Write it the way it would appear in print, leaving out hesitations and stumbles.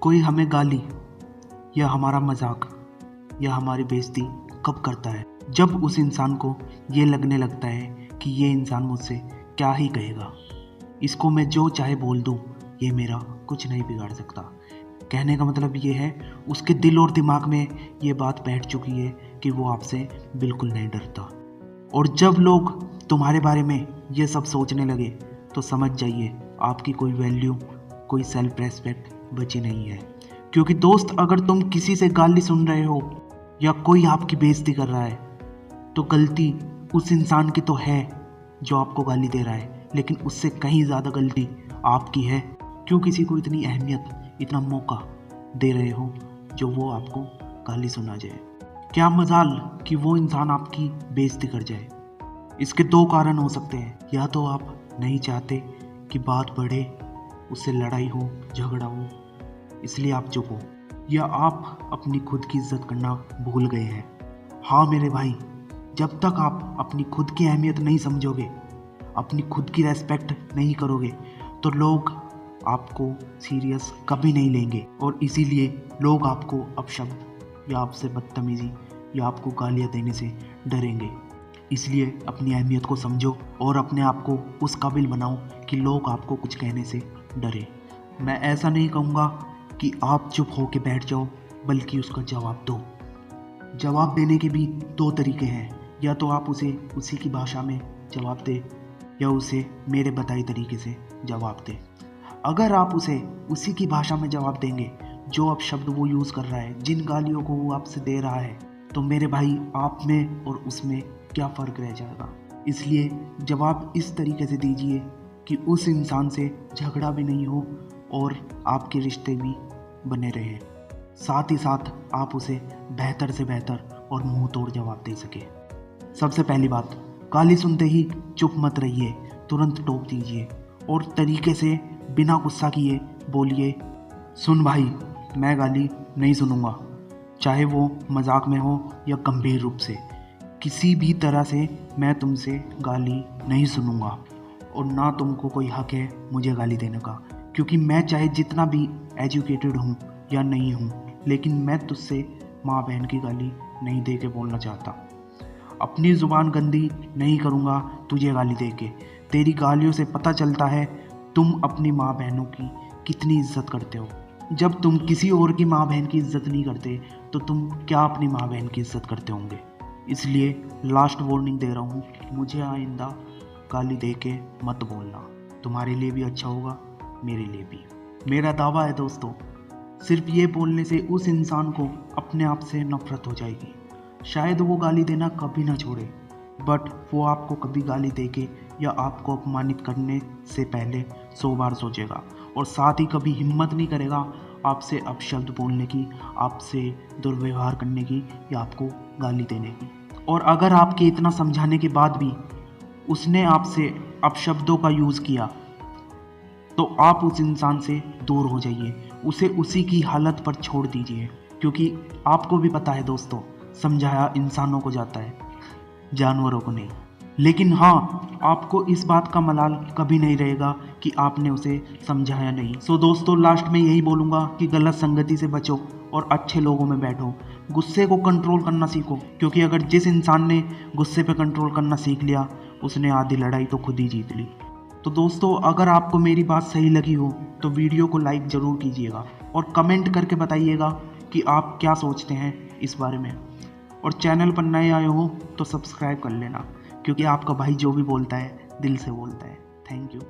कोई हमें गाली या हमारा मजाक या हमारी बेइज्जती कब करता है? जब उस इंसान को ये लगने लगता है कि ये इंसान मुझसे क्या ही कहेगा, इसको मैं जो चाहे बोल दूँ, ये मेरा कुछ नहीं बिगाड़ सकता। कहने का मतलब ये है, उसके दिल और दिमाग में ये बात बैठ चुकी है कि वो आपसे बिल्कुल नहीं डरता। और जब लोग तुम्हारे बारे में ये सब सोचने लगे तो समझ जाइए आपकी कोई वैल्यू, कोई सेल्फ रेस्पेक्ट बची नहीं है। क्योंकि दोस्त, अगर तुम किसी से गाली सुन रहे हो या कोई आपकी बेइज्जती कर रहा है तो गलती उस इंसान की तो है जो आपको गाली दे रहा है, लेकिन उससे कहीं ज़्यादा गलती आपकी है। क्यों किसी को इतनी अहमियत, इतना मौका दे रहे हो जो वो आपको गाली सुना जाए? क्या मजाल कि वो इंसान आपकी बेइज्जती कर जाए। इसके दो कारण हो सकते हैं, या तो आप नहीं चाहते कि बात बढ़े, उससे लड़ाई हो, झगड़ा हो, इसलिए आप चुप हो, या आप अपनी खुद की इज्जत करना भूल गए हैं। हाँ मेरे भाई, जब तक आप अपनी खुद की अहमियत नहीं समझोगे, अपनी खुद की रेस्पेक्ट नहीं करोगे, तो लोग आपको सीरियस कभी नहीं लेंगे। और इसीलिए लोग आपको अपशब्द या आपसे बदतमीजी या आपको गालियाँ देने से डरेंगे। इसलिए अपनी अहमियत को समझो और अपने आप को उस काबिल बनाओ कि लोग आपको कुछ कहने से डरे। मैं ऐसा नहीं कहूँगा कि आप चुप होकर बैठ जाओ, बल्कि उसका जवाब दो। जवाब देने के भी दो तरीके हैं, या तो आप उसे उसी की भाषा में जवाब दें या उसे मेरे बताए तरीके से जवाब दें। अगर आप उसे उसी की भाषा में जवाब देंगे जो अब शब्द वो यूज़ कर रहा है, जिन गालियों को वो आपसे दे रहा है, तो मेरे भाई आप में और उसमें क्या फ़र्क रह जाएगा। इसलिए जवाब इस तरीके से दीजिए कि उस इंसान से झगड़ा भी नहीं हो और आपके रिश्ते भी बने रहें। साथ ही साथ आप उसे बेहतर से बेहतर और मुंह तोड़ जवाब दे सके। सबसे पहली बात, गाली सुनते ही चुप मत रहिए, तुरंत टोक दीजिए और तरीके से बिना गुस्सा किए बोलिए, सुन भाई, मैं गाली नहीं सुनूंगा, चाहे वो मजाक में हो या गंभीर रूप से। किसी भी तरह से मैं तुमसे गाली नहीं सुनूंगा और ना तुमको कोई हक है मुझे गाली देने का, क्योंकि मैं चाहे जितना भी एजुकेटेड हूँ या नहीं हूँ, लेकिन मैं तुझसे माँ बहन की गाली नहीं दे के बोलना चाहता। अपनी ज़ुबान गंदी नहीं करूँगा तुझे गाली दे के। तेरी गालियों से पता चलता है तुम अपनी माँ बहनों की कितनी इज्जत करते हो। जब तुम किसी और की माँ बहन की इज्जत नहीं करते तो तुम क्या अपनी माँ बहन की इज्जत करते होंगे। इसलिए लास्ट वार्निंग दे रहा हूँ, मुझे आइंदा गाली दे के मत बोलना। तुम्हारे लिए भी अच्छा होगा, मेरे लिए भी। मेरा दावा है दोस्तों, सिर्फ ये बोलने से उस इंसान को अपने आप से नफरत हो जाएगी। शायद वो गाली देना कभी ना छोड़े, बट वो आपको कभी गाली दे के या आपको अपमानित करने से पहले 100 बार सोचेगा और साथ ही कभी हिम्मत नहीं करेगा आपसे अपशब्द बोलने की, आपसे दुर्व्यवहार करने की या आपको गाली देने की। और अगर आपके इतना समझाने के बाद भी उसने आपसे अपशब्दों का यूज़ किया तो आप उस इंसान से दूर हो जाइए, उसे उसी की हालत पर छोड़ दीजिए। क्योंकि आपको भी पता है दोस्तों, समझाया इंसानों को जाता है, जानवरों को नहीं। लेकिन हाँ, आपको इस बात का मलाल कभी नहीं रहेगा कि आपने उसे समझाया नहीं। सो दोस्तों, लास्ट में यही बोलूँगा कि गलत संगति से बचो और अच्छे लोगों में बैठो। गुस्से को कंट्रोल करना सीखो, क्योंकि अगर जिस इंसान ने गुस्से पे कंट्रोल करना सीख लिया, उसने आधी लड़ाई तो खुद ही जीत ली। तो दोस्तों, अगर आपको मेरी बात सही लगी हो तो वीडियो को लाइक ज़रूर कीजिएगा और कमेंट करके बताइएगा कि आप क्या सोचते हैं इस बारे में। और चैनल पर नए आए हो तो सब्सक्राइब कर लेना, क्योंकि आपका भाई जो भी बोलता है दिल से बोलता है। Thank you.